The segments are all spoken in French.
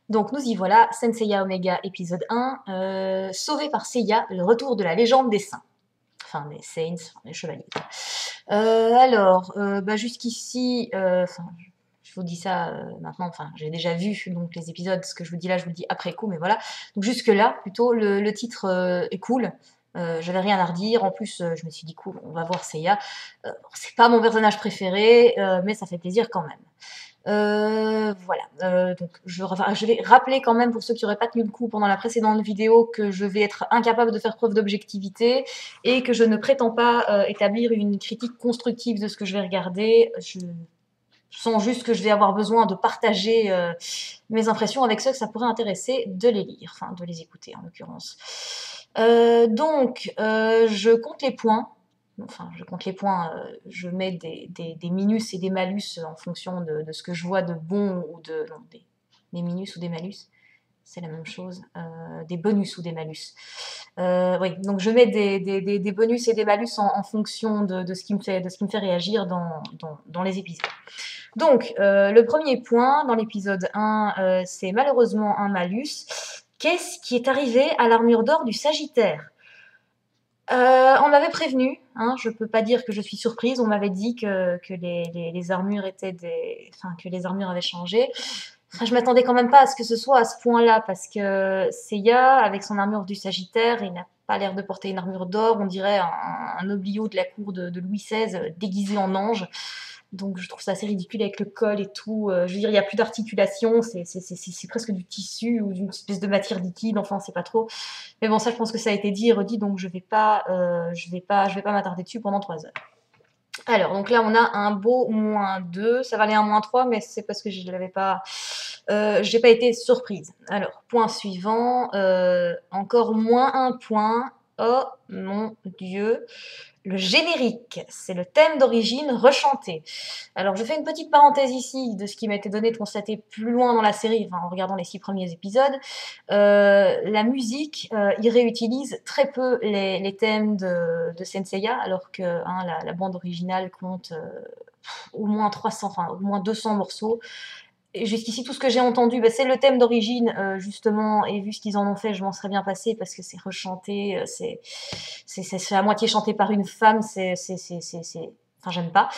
Donc nous y voilà, Senseiya Omega épisode 1, sauvé par Seiya, le retour de la légende des saints. Enfin des saints, enfin des chevaliers. Jusqu'ici, je vous dis ça maintenant, enfin j'ai déjà vu donc les épisodes, ce que je vous dis là je vous le dis après coup, mais voilà. Donc jusque là, plutôt, le titre est cool. J'avais rien à redire, en plus je me suis dit cool, on va voir Seiya. C'est pas mon personnage préféré, mais ça fait plaisir quand même. Voilà, donc je vais rappeler quand même pour ceux qui n'auraient pas tenu le coup pendant la précédente vidéo que je vais être incapable de faire preuve d'objectivité et que je ne prétends pas établir une critique constructive de ce que je vais regarder. Je sens juste que je vais avoir besoin de partager mes impressions avec ceux que ça pourrait intéresser de les lire, enfin de les écouter en l'occurrence. Je compte les points. Enfin, je compte les points, je mets des minus et des malus en fonction de ce que je vois de bon ou de... Non, des minus ou des malus, c'est la même chose. Des bonus ou des malus. Oui, donc je mets des bonus et des malus en fonction de ce qui me fait réagir dans les épisodes. Donc, le premier point dans l'épisode 1, c'est malheureusement un malus. Qu'est-ce qui est arrivé à l'armure d'or du Sagittaire? On m'avait prévenu, hein, je peux pas dire que je suis surprise, on m'avait dit que les armures étaient enfin, que les armures avaient changé. Enfin, je m'attendais quand même pas à ce que ce soit à ce point-là, parce que Seiya, avec son armure du Sagittaire, il n'a pas l'air de porter une armure d'or, on dirait un oblio de la cour de Louis XVI déguisé en ange. Donc je trouve ça assez ridicule avec le col et tout. Je veux dire, il n'y a plus d'articulation, c'est presque du tissu ou d'une espèce de matière liquide, enfin, c'est pas trop. Mais bon, ça, je pense que ça a été dit et redit, donc je vais pas m'attarder dessus pendant 3 heures. Alors, donc là, on a un beau -2. Ça valait un -3, mais c'est parce que je l'avais pas... j'ai pas été surprise. Alors, point suivant. Encore -1 point. Oh mon Dieu. Le générique, c'est le thème d'origine rechanté. Alors, je fais une petite parenthèse ici de ce qui m'a été donné de constater plus loin dans la série, enfin, en regardant les 6 premiers épisodes. La musique, il réutilise très peu les thèmes de Senseiya, alors que hein, la bande originale compte au moins 300, enfin au moins 200 morceaux. Et jusqu'ici, tout ce que j'ai entendu, c'est le thème d'origine, justement, et vu ce qu'ils en ont fait, je m'en serais bien passée parce que c'est rechanté, c'est à moitié chanté par une femme, enfin, j'aime pas.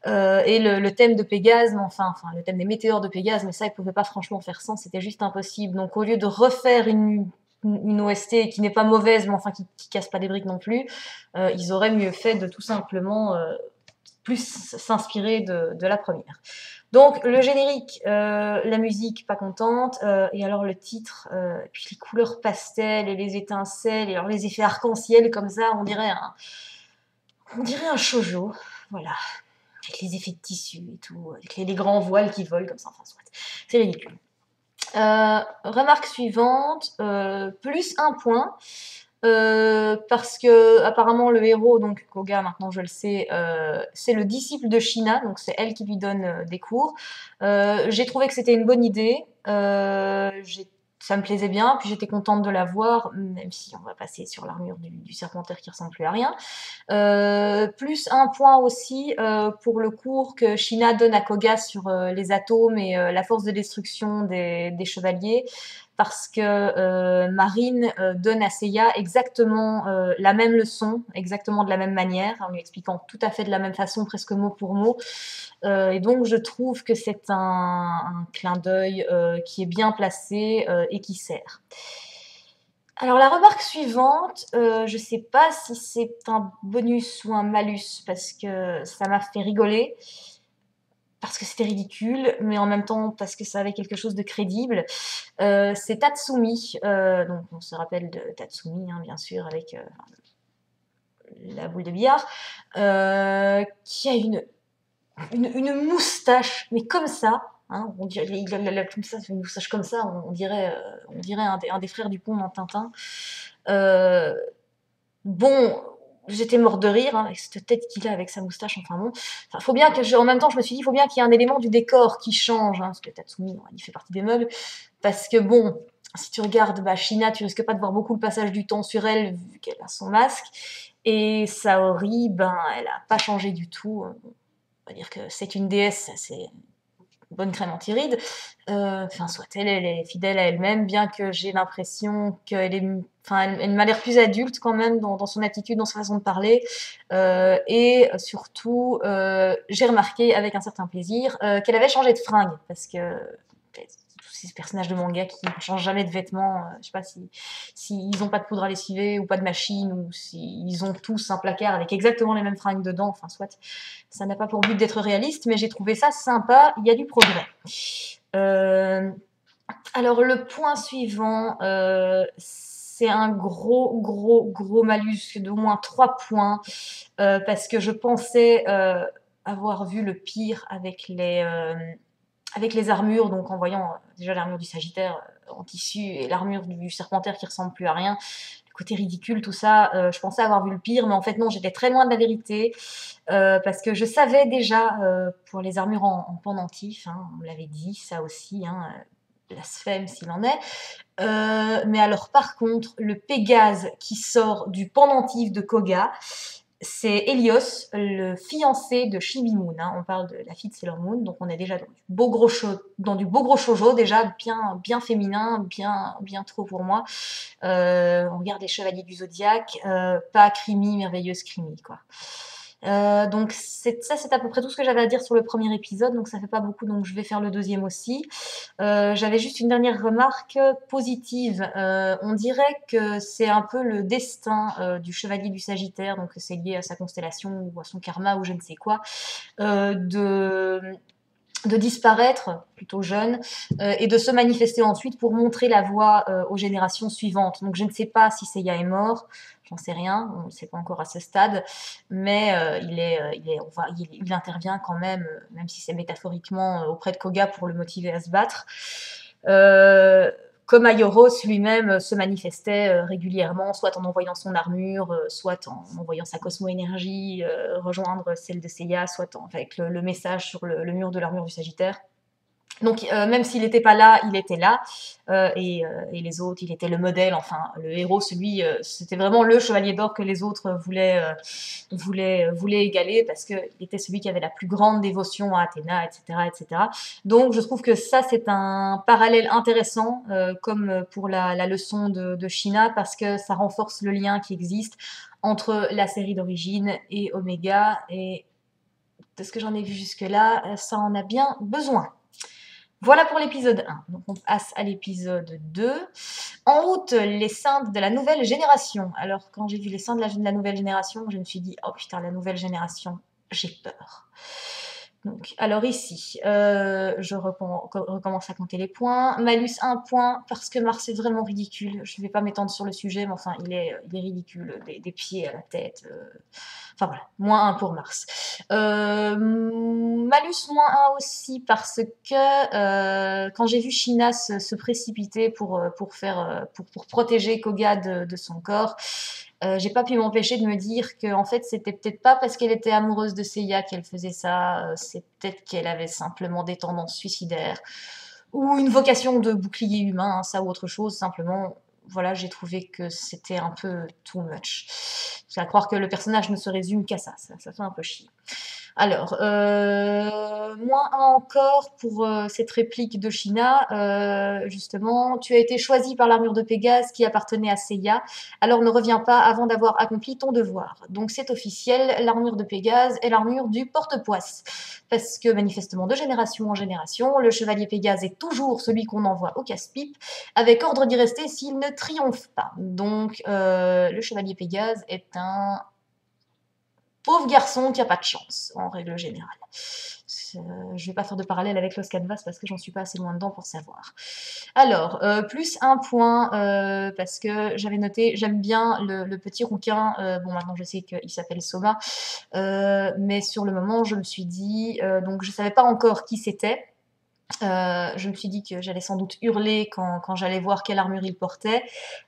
Et le thème de Pégase, enfin, le thème des météores de Pégase, mais ça, ils pouvaient pas franchement faire sans, c'était juste impossible. Donc, au lieu de refaire une OST qui n'est pas mauvaise, mais enfin, qui casse pas des briques non plus, ils auraient mieux fait de tout simplement plus s'inspirer de la première. Donc le générique, la musique pas contente, et alors le titre, puis les couleurs pastel et les étincelles, et alors les effets arc-en-ciel comme ça, on dirait un shoujo, voilà, avec les effets de tissu et tout, avec les grands voiles qui volent comme ça, enfin soit, c'est ridicule. Remarque suivante, plus 1 point. Parce que apparemment le héros, donc Koga, maintenant je le sais, c'est le disciple de Shina, donc c'est elle qui lui donne des cours. J'ai trouvé que c'était une bonne idée, ça me plaisait bien, puis j'étais contente de la voir, même si on va passer sur l'armure du serpentaire qui ressemble plus à rien. Plus 1 point aussi pour le cours que Shina donne à Koga sur les atomes et la force de destruction des chevaliers, parce que Marine donne à Seiya exactement la même leçon, exactement de la même manière, en lui expliquant tout à fait de la même façon, presque mot pour mot. Et donc je trouve que c'est un clin d'œil qui est bien placé et qui sert. Alors la remarque suivante, je sais pas si c'est un bonus ou un malus, parce que ça m'a fait rigoler, parce que c'était ridicule, mais en même temps parce que ça avait quelque chose de crédible. C'est Tatsumi, donc on se rappelle de Tatsumi, hein, bien sûr, avec la boule de billard, qui a une moustache, mais comme ça, hein, on dirait, comme ça, une moustache comme ça, on dirait un des frères Dupont dans Tintin. Bon, j'étais morte de rire, hein, avec cette tête qu'il a avec sa moustache, enfin bon. Enfin, faut bien que en même temps, je me suis dit, il faut bien qu'il y ait un élément du décor qui change, hein, parce que Tatsumi, il fait partie des meubles. Parce que bon, si tu regardes Shina, tu risques pas de voir beaucoup le passage du temps sur elle, vu qu'elle a son masque. Et Saori, elle a pas changé du tout. On va dire que c'est une déesse, bonne crème anti-rides. Enfin, soit elle est fidèle à elle-même, bien que j'ai l'impression qu'elle est, enfin, elle m'a l'air plus adulte quand même dans son attitude, dans sa façon de parler. Et surtout, j'ai remarqué avec un certain plaisir qu'elle avait changé de fringue, parce que tous ces personnages de manga qui ne changent jamais de vêtements, je sais pas si ils ont pas de poudre à lessiver ou pas de machine, ou s'ils ont tous un placard avec exactement les mêmes fringues dedans, enfin soit, ça n'a pas pour but d'être réaliste, mais j'ai trouvé ça sympa, il y a du progrès. Alors le point suivant, c'est un gros malus d'au moins 3 points, parce que je pensais avoir vu le pire avec les armures, donc en voyant déjà l'armure du Sagittaire en tissu et l'armure du Serpentaire qui ressemble plus à rien, le côté ridicule, tout ça, je pensais avoir vu le pire, mais en fait non, j'étais très loin de la vérité, parce que je savais déjà, pour les armures en pendentif, hein, on me l'avait dit, ça aussi, hein, blasphème s'il en est. Mais alors par contre, le Pégase qui sort du pendentif de Koga, c'est Helios, le fiancé de Chibi Moon. Hein. On parle de la fille de Sailor Moon, donc on est déjà dans du beau gros shoujo, déjà bien féminin, bien trop pour moi. On regarde les Chevaliers du Zodiaque, pas Crimi, merveilleuse Crimi, quoi. Donc c'est à peu près tout ce que j'avais à dire sur le premier épisode, donc ça fait pas beaucoup, donc je vais faire le deuxième aussi. J'avais juste une dernière remarque positive. On dirait que c'est un peu le destin du chevalier du Sagittaire, donc c'est lié à sa constellation ou à son karma ou je ne sais quoi, de disparaître plutôt jeune et de se manifester ensuite pour montrer la voie aux générations suivantes. Donc je ne sais pas si Seiya est mort, j'en sais rien, on ne sait pas encore à ce stade, mais il intervient quand même si c'est métaphoriquement auprès de Koga pour le motiver à se battre. Comme Aioros lui-même se manifestait régulièrement, soit en envoyant son armure, soit en envoyant sa cosmo-énergie rejoindre celle de Seiya, soit avec le message sur le mur de l'armure du Sagittaire. Donc même s'il n'était pas là, il était là, et les autres, il était le modèle, enfin le héros, c'était vraiment le chevalier d'or que les autres voulaient égaler, parce qu'il était celui qui avait la plus grande dévotion à Athéna, etc., etc. Donc je trouve que ça c'est un parallèle intéressant, comme pour la leçon de Shina, parce que ça renforce le lien qui existe entre la série d'origine et Omega, et de ce que j'en ai vu jusque-là, ça en a bien besoin. Voilà pour l'épisode 1. Donc on passe à l'épisode 2. En route, les saints de la nouvelle génération. Alors quand j'ai vu les saints de la nouvelle génération, je me suis dit, oh putain, la nouvelle génération, j'ai peur. Donc, alors ici, je recommence à compter les points. Malus 1 point, parce que Mars est vraiment ridicule. Je ne vais pas m'étendre sur le sujet, mais enfin, il est ridicule. Des pieds à la tête. Enfin voilà, moins 1 pour Mars. Malus moins 1 aussi, parce que quand j'ai vu Shina se précipiter pour protéger Koga de son corps, j'ai pas pu m'empêcher de me dire que en fait c'était peut-être pas parce qu'elle était amoureuse de Seiya qu'elle faisait ça, c'est peut-être qu'elle avait simplement des tendances suicidaires ou une vocation de bouclier humain, hein, ça ou autre chose, simplement. Voilà, j'ai trouvé que c'était un peu too much. C'est à croire que le personnage ne se résume qu'à ça fait un peu chier. Alors, moins 1 encore pour cette réplique de Shina, justement. Tu as été choisi par l'armure de Pégase qui appartenait à Seiya, alors ne reviens pas avant d'avoir accompli ton devoir. Donc c'est officiel, l'armure de Pégase est l'armure du porte-poisse. Parce que manifestement, de génération en génération, le chevalier Pégase est toujours celui qu'on envoie au casse-pipe, avec ordre d'y rester s'il ne triomphe pas. Donc le chevalier Pégase est un pauvre garçon qui a pas de chance, en règle générale. Je vais pas faire de parallèle avec Los Canvas parce que j'en suis pas assez loin dedans pour savoir. Alors, plus 1 point, parce que j'avais noté, j'aime bien le petit rouquin, bon maintenant je sais qu'il s'appelle Soma, mais sur le moment je me suis dit, donc je savais pas encore qui c'était, je me suis dit que j'allais sans doute hurler quand j'allais voir quelle armure il portait,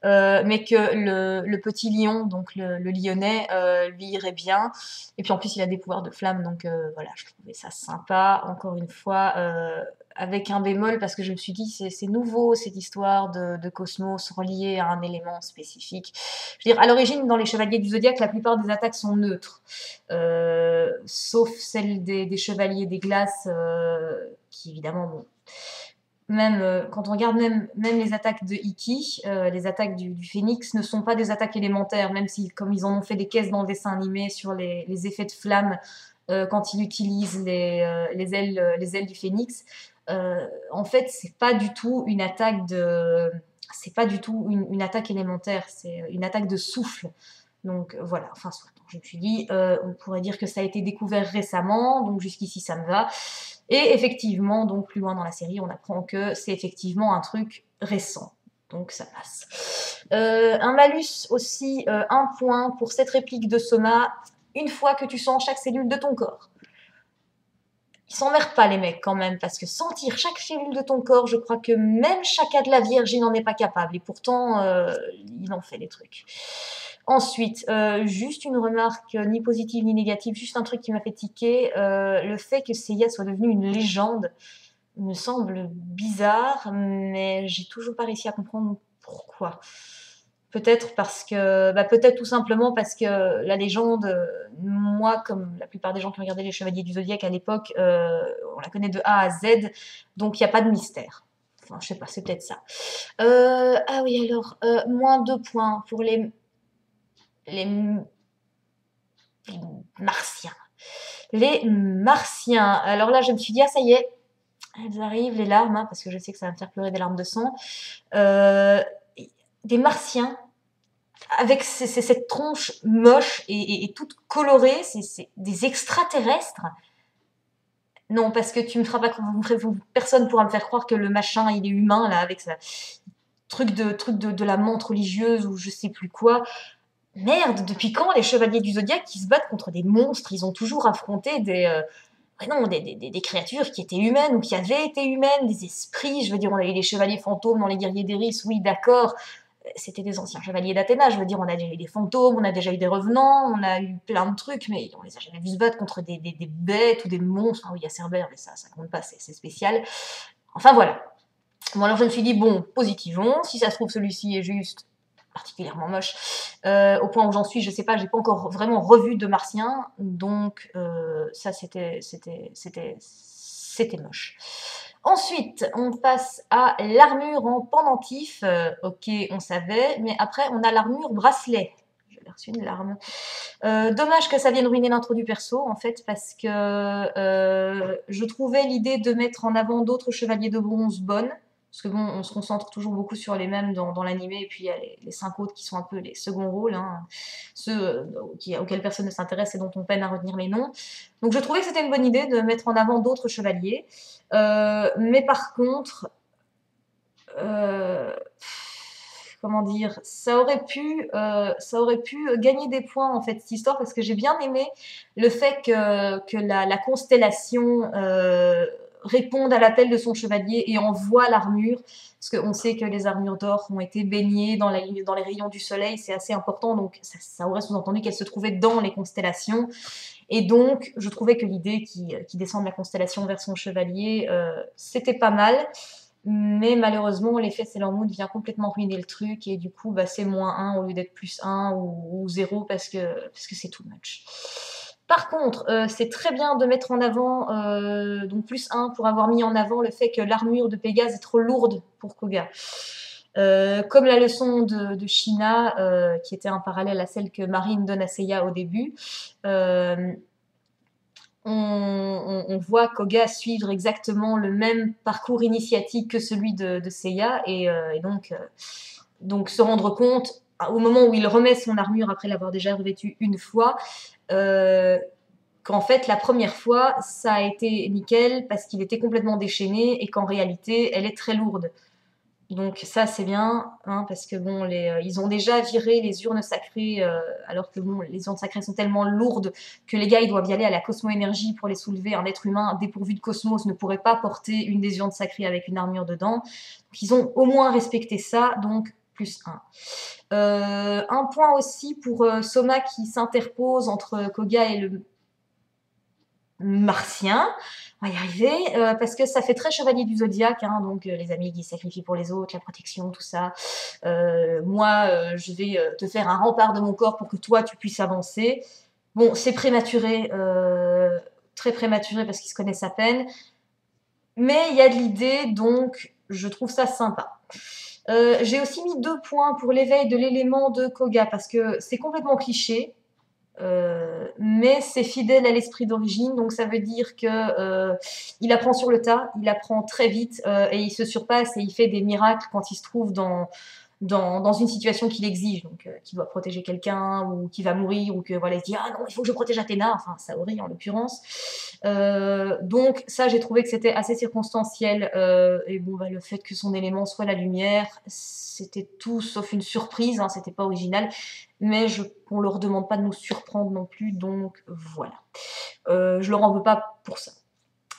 mais que le petit lion, donc le lyonnais, lui irait bien. Et puis en plus, il a des pouvoirs de flamme, donc voilà, je trouvais ça sympa. Encore une fois, avec un bémol, parce que je me suis dit, c'est nouveau cette histoire de cosmos relié à un élément spécifique. Je veux dire, à l'origine, dans les Chevaliers du Zodiaque, la plupart des attaques sont neutres, sauf celles des Chevaliers des Glaces, qui évidemment, bon, même quand on regarde même les attaques de Ikki, les attaques du Phénix ne sont pas des attaques élémentaires, même si, comme ils en ont fait des caisses dans le dessin animé sur les effets de flamme quand il utilise les ailes du Phénix. En fait, c'est pas du tout une attaque c'est pas du tout une attaque élémentaire, c'est une attaque de souffle. Donc voilà, enfin, je me suis dit, on pourrait dire que ça a été découvert récemment, donc jusqu'ici ça me va. Et effectivement, donc plus loin dans la série, on apprend que c'est effectivement un truc récent. Donc ça passe. Un malus aussi, un point pour cette réplique de Soma, une fois que tu sens chaque cellule de ton corps. Ils s'emmerdent pas les mecs quand même, parce que sentir chaque cellule de ton corps, je crois que même Chaka de la Vierge, il n'en est pas capable. Et pourtant, il en fait des trucs. Ensuite, juste une remarque ni positive ni négative, juste un truc qui m'a fait tiquer, le fait que Seiya soit devenue une légende me semble bizarre, mais j'ai toujours pas réussi à comprendre pourquoi. Peut-être parce que, peut-être tout simplement parce que la légende, moi, comme la plupart des gens qui regardaient les Chevaliers du Zodiaque à l'époque, on la connaît de A à Z, donc il n'y a pas de mystère. Enfin, je sais pas, c'est peut-être ça. Ah oui, alors, moins 2 points pour les Martiens. Les Martiens. Alors là, je me suis dit, ah ça y est, elles arrivent, les larmes, hein, parce que je sais que ça va me faire pleurer des larmes de sang. Des Martiens avec cette tronche moche et toute colorée, c'est des extraterrestres. Non, parce que tu me feras pas, personne pourra me faire croire que le machin il est humain là avec sa truc de la menthe religieuse ou je sais plus quoi. Merde, depuis quand les chevaliers du zodiaque qui se battent contre des monstres, ils ont toujours affronté des créatures qui étaient humaines ou qui avaient été humaines, des esprits. Je veux dire, on a eu les chevaliers fantômes dans les guerriers d'Eris, oui, d'accord. C'était des anciens chevaliers d'Athéna, je veux dire, on a déjà eu des fantômes, on a déjà eu des revenants, on a eu plein de trucs, mais on les a jamais vus se battre contre des bêtes ou des monstres. Enfin, oui, il y a Cerbère, mais ça compte pas, c'est spécial. Enfin, voilà. Bon, alors je me suis dit, bon, positivons, si ça se trouve, celui-ci est juste particulièrement moche. Au point où j'en suis, je sais pas, j'ai pas encore vraiment revu de Martien, donc ça, c'était moche. Ensuite, on passe à l'armure en pendentif. Ok, on savait, mais après, on a l'armure bracelet. J'avais reçu une larme. Dommage que ça vienne ruiner l'intro du perso, en fait, parce que je trouvais l'idée de mettre en avant d'autres chevaliers de bronze bonne. Parce que bon, on se concentre toujours beaucoup sur les mêmes dans l'animé, et puis il y a les 5 autres qui sont un peu les seconds rôles, hein, ceux auxquels personne ne s'intéresse et dont on peine à retenir les noms. Donc je trouvais que c'était une bonne idée de mettre en avant d'autres chevaliers. Mais par contre, comment dire, ça aurait pu gagner des points en fait cette histoire parce que j'ai bien aimé le fait que la constellation réponde à l'appel de son chevalier et envoie l'armure, parce qu'on sait que les armures d'or ont été baignées dans les rayons du soleil, c'est assez important, donc ça aurait sous-entendu qu'elles se trouvaient dans les constellations. Et donc, je trouvais que l'idée qui descend de la constellation vers son chevalier, c'était pas mal. Mais malheureusement, l'effet Sailor Moon vient complètement ruiner le truc. Et du coup, c'est moins 1 au lieu d'être plus 1 ou 0 parce que c'est too much. Par contre, c'est très bien de mettre en avant, donc plus 1 pour avoir mis en avant le fait que l'armure de Pégase est trop lourde pour Koga. Comme la leçon de Shina, qui était un parallèle à celle que Marine donne à Seiya au début, on voit Koga suivre exactement le même parcours initiatique que celui de Seiya, et donc se rendre compte, au moment où il remet son armure après l'avoir déjà revêtue une fois, qu'en fait la première fois ça a été nickel parce qu'il était complètement déchaîné et qu'en réalité elle est très lourde. Donc ça c'est bien, hein, parce que bon, ils ont déjà viré les urnes sacrées, alors que bon, les urnes sacrées sont tellement lourdes que les gars ils doivent y aller à la cosmo-énergie pour les soulever. Un être humain dépourvu de cosmos ne pourrait pas porter une des urnes sacrées avec une armure dedans. Donc, ils ont au moins respecté ça, donc plus 1. Un point aussi pour Soma qui s'interpose entre Koga et le Martien. On va y arriver, parce que ça fait très chevalier du zodiaque, hein, donc les amis qui se sacrifient pour les autres, la protection, tout ça. Moi, je vais te faire un rempart de mon corps pour que toi, tu puisses avancer. Bon, c'est prématuré, très prématuré parce qu'ils se connaissent à peine. Mais il y a de l'idée, donc je trouve ça sympa. J'ai aussi mis 2 points pour l'éveil de l'élément de Koga, parce que c'est complètement cliché, mais c'est fidèle à l'esprit d'origine, donc ça veut dire que il apprend sur le tas, il apprend très vite, et il se surpasse et il fait des miracles quand il se trouve dans une situation qui l'exige, donc qui doit protéger quelqu'un ou qui va mourir ou que voilà il se dit ah non il faut que je protège Athéna, enfin Saori en l'occurrence. Donc ça j'ai trouvé que c'était assez circonstanciel, et bon bah, le fait que son élément soit la lumière, c'était tout sauf une surprise, hein, c'était pas original, mais on leur demande pas de nous surprendre non plus, donc voilà. Je leur en veux pas pour ça.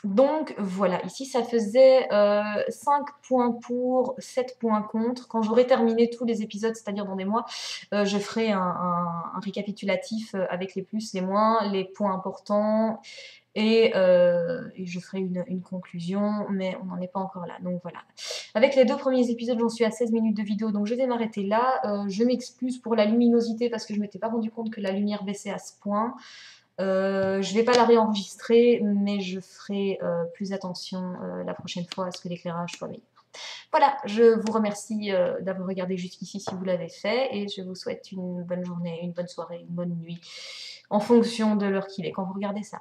Donc voilà, ici ça faisait 5 points pour, 7 points contre. Quand j'aurai terminé tous les épisodes, c'est-à-dire dans des mois, je ferai un récapitulatif avec les plus, les moins, les points importants, et je ferai une conclusion, mais on n'en est pas encore là, donc voilà. Avec les 2 premiers épisodes, j'en suis à 16 minutes de vidéo, donc je vais m'arrêter là. Je m'excuse pour la luminosité parce que je m'étais pas rendu compte que la lumière baissait à ce point. Je vais pas la réenregistrer, mais je ferai plus attention la prochaine fois à ce que l'éclairage soit meilleur. Voilà, je vous remercie d'avoir regardé jusqu'ici si vous l'avez fait, et je vous souhaite une bonne journée, une bonne soirée, une bonne nuit, en fonction de l'heure qu'il est quand vous regardez ça.